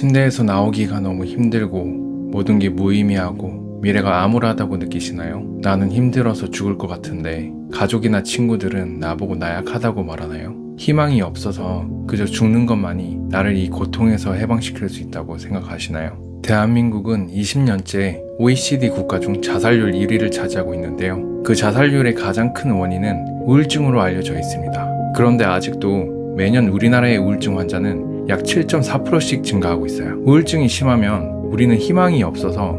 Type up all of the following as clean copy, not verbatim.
침대에서 나오기가 너무 힘들고 모든 게 무의미하고 미래가 암울하다고 느끼시나요? 나는 힘들어서 죽을 것 같은데 가족이나 친구들은 나보고 나약하다고 말하나요? 희망이 없어서 그저 죽는 것만이 나를 이 고통에서 해방시킬 수 있다고 생각하시나요? 대한민국은 20년째 OECD 국가 중 자살률 1위를 차지하고 있는데요. 그 자살률의 가장 큰 원인은 우울증으로 알려져 있습니다. 그런데 아직도 매년 우리나라의 우울증 환자는 약 7.4%씩 증가하고 있어요. 우울증이 심하면 우리는 희망이 없어서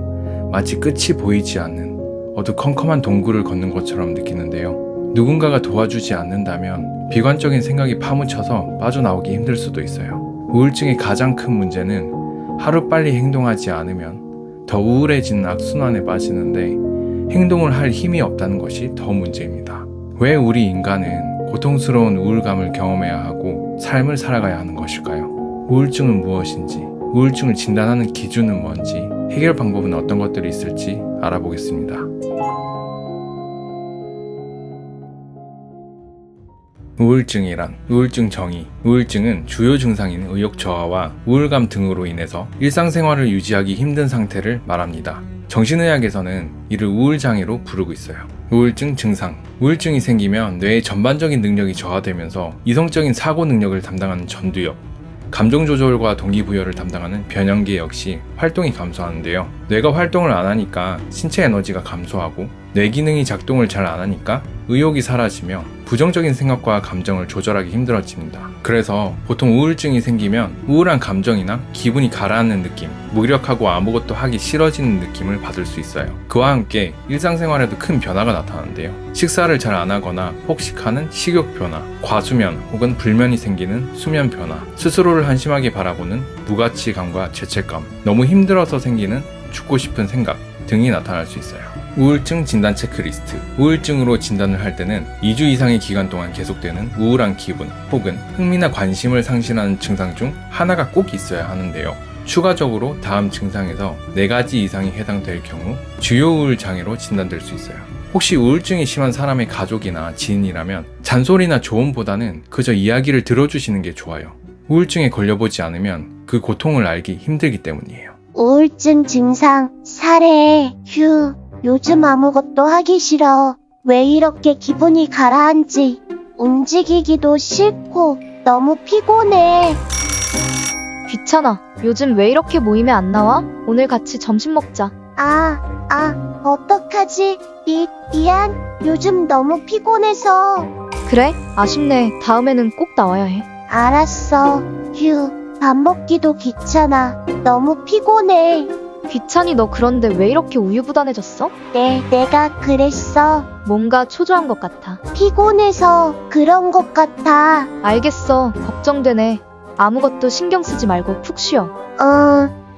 마치 끝이 보이지 않는 어두컴컴한 동굴을 걷는 것처럼 느끼는데요. 누군가가 도와주지 않는다면 비관적인 생각이 파묻혀서 빠져나오기 힘들 수도 있어요. 우울증의 가장 큰 문제는 하루빨리 행동하지 않으면 더 우울해지는 악순환에 빠지는데 행동을 할 힘이 없다는 것이 더 문제입니다. 왜 우리 인간은 고통스러운 우울감을 경험해야 하고 삶을 살아가야 하는 것일까요? 우울증은 무엇인지, 우울증을 진단하는 기준은 뭔지, 해결 방법은 어떤 것들이 있을지 알아보겠습니다. 우울증이란 우울증 정의. 우울증은 주요 증상인 의욕 저하와 우울감 등으로 인해서 일상생활을 유지하기 힘든 상태를 말합니다. 정신의학에서는 이를 우울장애로 부르고 있어요. 우울증 증상. 우울증이 생기면 뇌의 전반적인 능력이 저하되면서 이성적인 사고 능력을 담당하는 전두엽, 감정 조절과 동기부여를 담당하는 변연계 역시 활동이 감소하는데요. 뇌가 활동을 안 하니까 신체 에너지가 감소하고 뇌 기능이 작동을 잘 안 하니까 의욕이 사라지며 부정적인 생각과 감정을 조절하기 힘들어집니다. 그래서 보통 우울증이 생기면 우울한 감정이나 기분이 가라앉는 느낌, 무력하고 아무것도 하기 싫어지는 느낌을 받을 수 있어요. 그와 함께 일상생활에도 큰 변화가 나타나는데요. 식사를 잘 안 하거나 폭식하는 식욕 변화, 과수면 혹은 불면이 생기는 수면 변화, 스스로를 한심하게 바라보는 무가치감과 죄책감, 너무 힘들어서 생기는 죽고 싶은 생각 등이 나타날 수 있어요. 우울증 진단 체크리스트. 우울증으로 진단을 할 때는 2주 이상의 기간 동안 계속되는 우울한 기분 혹은 흥미나 관심을 상실하는 증상 중 하나가 꼭 있어야 하는데요. 추가적으로 다음 증상에서 4가지 이상이 해당될 경우 주요 우울 장애로 진단될 수 있어요. 혹시 우울증이 심한 사람의 가족이나 지인이라면 잔소리나 조언보다는 그저 이야기를 들어주시는 게 좋아요. 우울증에 걸려보지 않으면 그 고통을 알기 힘들기 때문이에요. 우울증 증상, 사례, 휴, 요즘 아무것도 하기 싫어. 왜 이렇게 기분이 가라앉지? 움직이기도 싫고 너무 피곤해. 귀찮아. 요즘 왜 이렇게 모임에 안 나와? 오늘 같이 점심 먹자. 어떡하지? 미안. 요즘 너무 피곤해서. 그래? 아쉽네. 다음에는 꼭 나와야 해. 알았어. 휴, 밥 먹기도 귀찮아. 너무 피곤해. 귀찮이 너 그런데 왜 이렇게 우유부단해졌어? 내가 그랬어. 뭔가 초조한 것 같아. 피곤해서 그런 것 같아. 알겠어. 걱정되네. 아무것도 신경 쓰지 말고 푹 쉬어.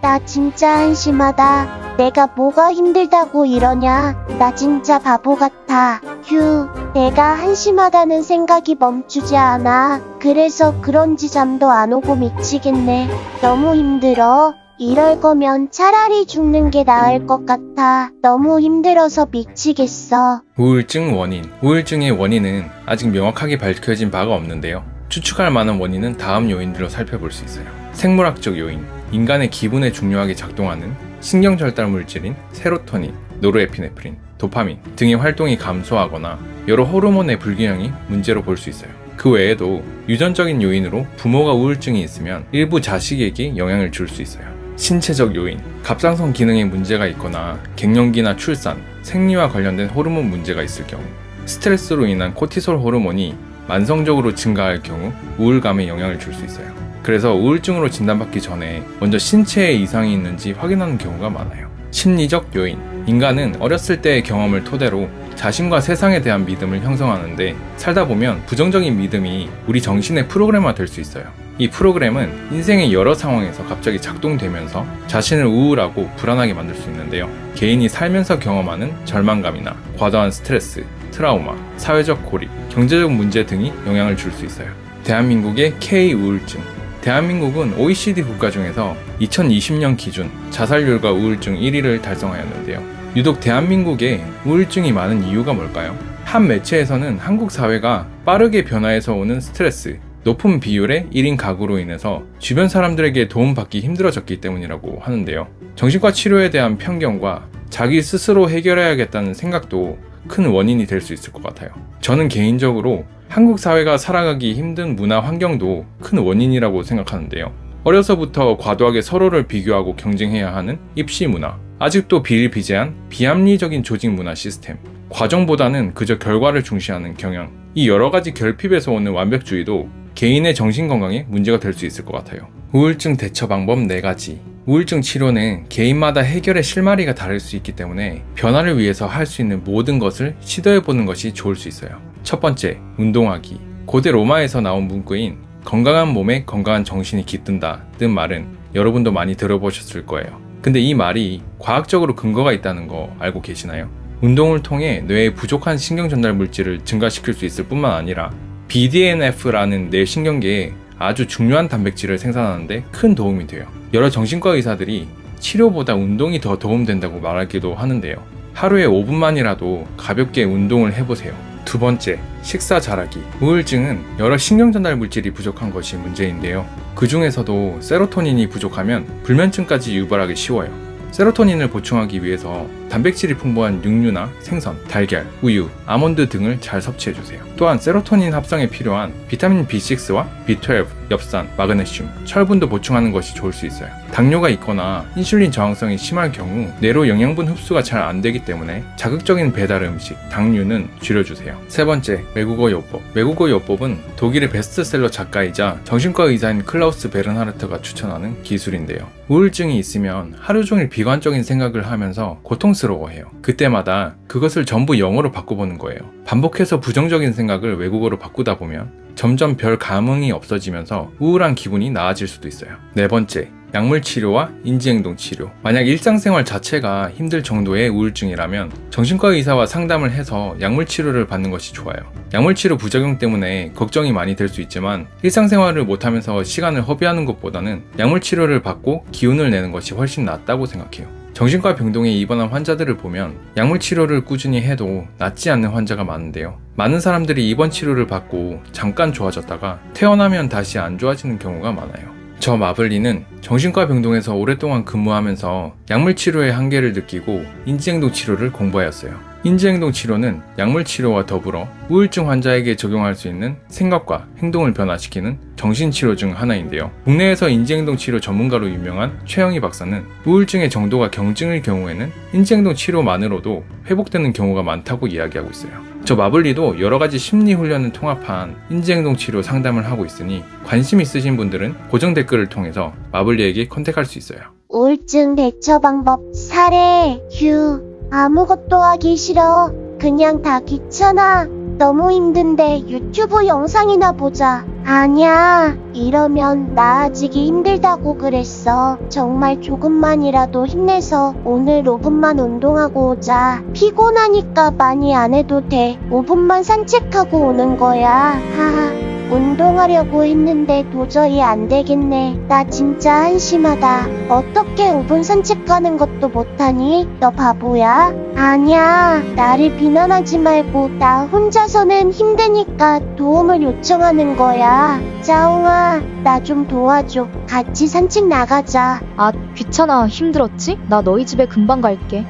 나 진짜 한심하다. 내가 뭐가 힘들다고 이러냐. 나 진짜 바보 같아. 휴, 내가 한심하다는 생각이 멈추지 않아. 그래서 그런지 잠도 안 오고 미치겠네. 너무 힘들어. 이럴 거면 차라리 죽는 게 나을 것 같아. 너무 힘들어서 미치겠어. 우울증 원인. 우울증의 원인은 아직 명확하게 밝혀진 바가 없는데요. 추측할 만한 원인은 다음 요인들로 살펴볼 수 있어요. 생물학적 요인. 인간의 기분에 중요하게 작동하는 신경절달 물질인 세로토닌, 노르에피네프린, 도파민 등의 활동이 감소하거나 여러 호르몬의 불균형이 문제로 볼 수 있어요. 그 외에도 유전적인 요인으로 부모가 우울증이 있으면 일부 자식에게 영향을 줄 수 있어요. 신체적 요인, 갑상선 기능에 문제가 있거나 갱년기나 출산, 생리와 관련된 호르몬 문제가 있을 경우, 스트레스로 인한 코티솔 호르몬이 만성적으로 증가할 경우 우울감에 영향을 줄 수 있어요. 그래서 우울증으로 진단받기 전에 먼저 신체에 이상이 있는지 확인하는 경우가 많아요. 심리적 요인, 인간은 어렸을 때의 경험을 토대로 자신과 세상에 대한 믿음을 형성하는데 살다 보면 부정적인 믿음이 우리 정신의 프로그램화 될 수 있어요. 이 프로그램은 인생의 여러 상황에서 갑자기 작동되면서 자신을 우울하고 불안하게 만들 수 있는데요. 개인이 살면서 경험하는 절망감이나 과도한 스트레스, 트라우마, 사회적 고립, 경제적 문제 등이 영향을 줄 수 있어요. 대한민국의 K-우울증. 대한민국은 OECD 국가 중에서 2020년 기준 자살률과 우울증 1위를 달성하였는데요. 유독 대한민국에 우울증이 많은 이유가 뭘까요? 한 매체에서는 한국 사회가 빠르게 변화해서 오는 스트레스, 높은 비율의 1인 가구로 인해서 주변 사람들에게 도움받기 힘들어졌기 때문이라고 하는데요. 정신과 치료에 대한 편견과 자기 스스로 해결해야겠다는 생각도 큰 원인이 될 수 있을 것 같아요. 저는 개인적으로 한국 사회가 살아가기 힘든 문화 환경도 큰 원인이라고 생각하는데요. 어려서부터 과도하게 서로를 비교하고 경쟁해야 하는 입시 문화, 아직도 비일비재한 비합리적인 조직 문화 시스템, 과정보다는 그저 결과를 중시하는 경향, 이 여러 가지 결핍에서 오는 완벽주의도 개인의 정신건강에 문제가 될 수 있을 것 같아요. 우울증 대처 방법 4가지. 우울증 치료는 개인마다 해결의 실마리가 다를 수 있기 때문에 변화를 위해서 할 수 있는 모든 것을 시도해보는 것이 좋을 수 있어요. 첫 번째, 운동하기. 고대 로마에서 나온 문구인 건강한 몸에 건강한 정신이 깃든다 뜬 말은 여러분도 많이 들어보셨을 거예요. 근데 이 말이 과학적으로 근거가 있다는 거 알고 계시나요? 운동을 통해 뇌의 부족한 신경 전달 물질을 증가시킬 수 있을 뿐만 아니라 BDNF라는 뇌 신경계에 아주 중요한 단백질을 생산하는데 큰 도움이 돼요. 여러 정신과 의사들이 치료보다 운동이 더 도움된다고 말하기도 하는데요. 하루에 5분만이라도 가볍게 운동을 해보세요. 두 번째, 식사 잘하기. 우울증은 여러 신경 전달 물질이 부족한 것이 문제인데요. 그 중에서도 세로토닌이 부족하면 불면증까지 유발하기 쉬워요. 세로토닌을 보충하기 위해서 단백질이 풍부한 육류나 생선, 달걀, 우유, 아몬드 등을 잘 섭취해주세요. 또한 세로토닌 합성에 필요한 비타민 B6와 B12, 엽산, 마그네슘, 철분도 보충하는 것이 좋을 수 있어요. 당뇨가 있거나 인슐린 저항성이 심할 경우 뇌로 영양분 흡수가 잘 안 되기 때문에 자극적인 배달 음식, 당류는 줄여주세요. 세 번째, 외국어 요법. 외국어 요법은 독일의 베스트셀러 작가이자 정신과 의사인 클라우스 베른하르트가 추천하는 기술인데요. 우울증이 있으면 하루 종일 비관적인 생각을 하면서 고통스러워해요. 그때마다 그것을 전부 영어로 바꿔보는 거예요. 반복해서 부정적인 생각을 외국어로 바꾸다 보면 점점 별 감흥이 없어지면서 우울한 기분이 나아질 수도 있어요. 네 번째, 약물 치료와 인지행동 치료. 만약 일상생활 자체가 힘들 정도의 우울증이라면 정신과 의사와 상담을 해서 약물 치료를 받는 것이 좋아요. 약물 치료 부작용 때문에 걱정이 많이 될 수 있지만 일상생활을 못하면서 시간을 허비하는 것보다는 약물 치료를 받고 기운을 내는 것이 훨씬 낫다고 생각해요. 정신과 병동에 입원한 환자들을 보면 약물 치료를 꾸준히 해도 낫지 않는 환자가 많은데요. 많은 사람들이 입원 치료를 받고 잠깐 좋아졌다가 퇴원하면 다시 안 좋아지는 경우가 많아요. 저 마블리는 정신과 병동에서 오랫동안 근무하면서 약물 치료의 한계를 느끼고 인지행동 치료를 공부하였어요. 인지행동 치료는 약물 치료와 더불어 우울증 환자에게 적용할 수 있는 생각과 행동을 변화시키는 정신치료 중 하나인데요. 국내에서 인지행동 치료 전문가로 유명한 최영희 박사는 우울증의 정도가 경증일 경우에는 인지행동 치료만으로도 회복되는 경우가 많다고 이야기하고 있어요. 저 마블리도 여러가지 심리 훈련을 통합한 인지행동 치료 상담을 하고 있으니 관심 있으신 분들은 고정 댓글을 통해서 마블리에게 컨택할 수 있어요. 우울증 대처 방법 사례 휴 아무것도 하기 싫어. 그냥 다 귀찮아. 너무 힘든데 유튜브 영상이나 보자. 아니야. 이러면 나아지기 힘들다고 그랬어. 정말 조금만이라도 힘내서 오늘 5분만 운동하고 오자. 피곤하니까 많이 안 해도 돼. 5분만 산책하고 오는 거야. 하하. 운동하려고 했는데 도저히 안 되겠네. 나 진짜 한심하다. 어떻게 5분 산책하는 것도 못하니? 너 바보야? 아니야. 나를 비난하지 말고 나 혼자서는 힘드니까 도움을 요청하는 거야. 짜옹아, 나 좀 도와줘. 같이 산책 나가자. 아, 귀찮아. 힘들었지? 나 너희 집에 금방 갈게.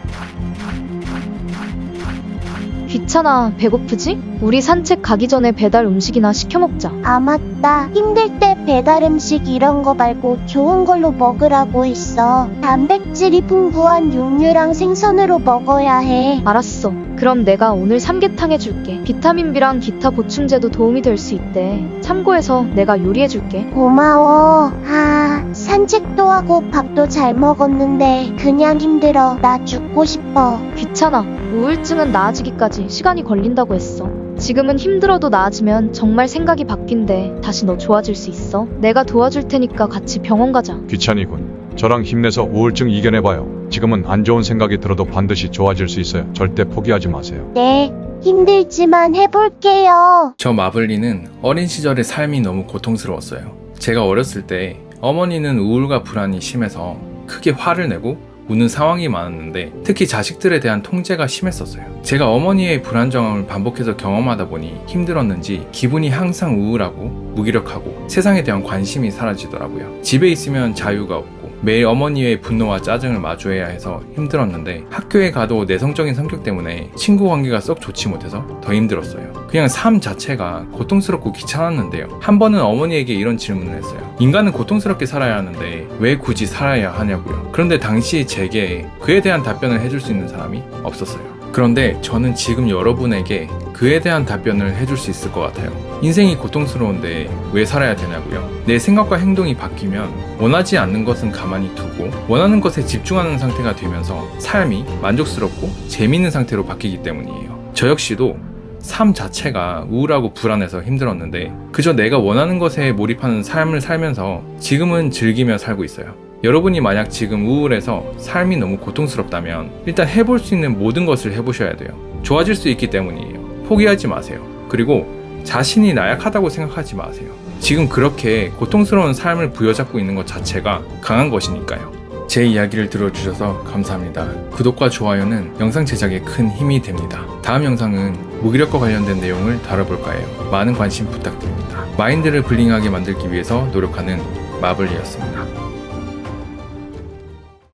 귀찮아. 배고프지? 우리 산책 가기 전에 배달 음식이나 시켜 먹자. 아 맞다. 힘들 때 배달 음식 이런 거 말고 좋은 걸로 먹으라고 했어. 단백질이 풍부한 육류랑 생선으로 먹어야 해. 알았어. 그럼 내가 오늘 삼계탕 해줄게. 비타민 B랑 기타 보충제도 도움이 될 수 있대. 참고해서 내가 요리해줄게. 고마워. 산책도 하고 밥도 잘 먹었는데 그냥 힘들어. 나 죽고 싶어. 귀찮아. 우울증은 나아지기까지 시간이 걸린다고 했어. 지금은 힘들어도 나아지면 정말 생각이 바뀐대. 다시 너 좋아질 수 있어. 내가 도와줄 테니까 같이 병원 가자. 귀찮이군. 저랑 힘내서 우울증 이겨내봐요. 지금은 안 좋은 생각이 들어도 반드시 좋아질 수 있어요. 절대 포기하지 마세요. 네, 힘들지만 해볼게요. 저 마블리는 어린 시절의 삶이 너무 고통스러웠어요. 제가 어렸을 때 어머니는 우울과 불안이 심해서 크게 화를 내고 우는 상황이 많았는데 특히 자식들에 대한 통제가 심했었어요. 제가 어머니의 불안정함을 반복해서 경험하다 보니 힘들었는지 기분이 항상 우울하고 무기력하고 세상에 대한 관심이 사라지더라고요. 집에 있으면 자유가 없고 매일 어머니의 분노와 짜증을 마주해야 해서 힘들었는데 학교에 가도 내성적인 성격 때문에 친구 관계가 썩 좋지 못해서 더 힘들었어요. 그냥 삶 자체가 고통스럽고 귀찮았는데요. 한 번은 어머니에게 이런 질문을 했어요. 인간은 고통스럽게 살아야 하는데 왜 굳이 살아야 하냐고요. 그런데 당시 제게 그에 대한 답변을 해줄 수 있는 사람이 없었어요. 그런데 저는 지금 여러분에게 그에 대한 답변을 해줄 수 있을 것 같아요. 인생이 고통스러운데 왜 살아야 되냐고요. 내 생각과 행동이 바뀌면 원하지 않는 것은 가만히 두고 원하는 것에 집중하는 상태가 되면서 삶이 만족스럽고 재미있는 상태로 바뀌기 때문이에요. 저 역시도 삶 자체가 우울하고 불안해서 힘들었는데 그저 내가 원하는 것에 몰입하는 삶을 살면서 지금은 즐기며 살고 있어요. 여러분이 만약 지금 우울해서 삶이 너무 고통스럽다면 일단 해볼 수 있는 모든 것을 해보셔야 돼요. 좋아질 수 있기 때문이에요. 포기하지 마세요. 그리고 자신이 나약하다고 생각하지 마세요. 지금 그렇게 고통스러운 삶을 부여잡고 있는 것 자체가 강한 것이니까요. 제 이야기를 들어주셔서 감사합니다. 구독과 좋아요는 영상 제작에 큰 힘이 됩니다. 다음 영상은 무기력과 관련된 내용을 다뤄볼까 해요. 많은 관심 부탁드립니다. 마인드를 블링하게 만들기 위해서 노력하는 마블리였습니다.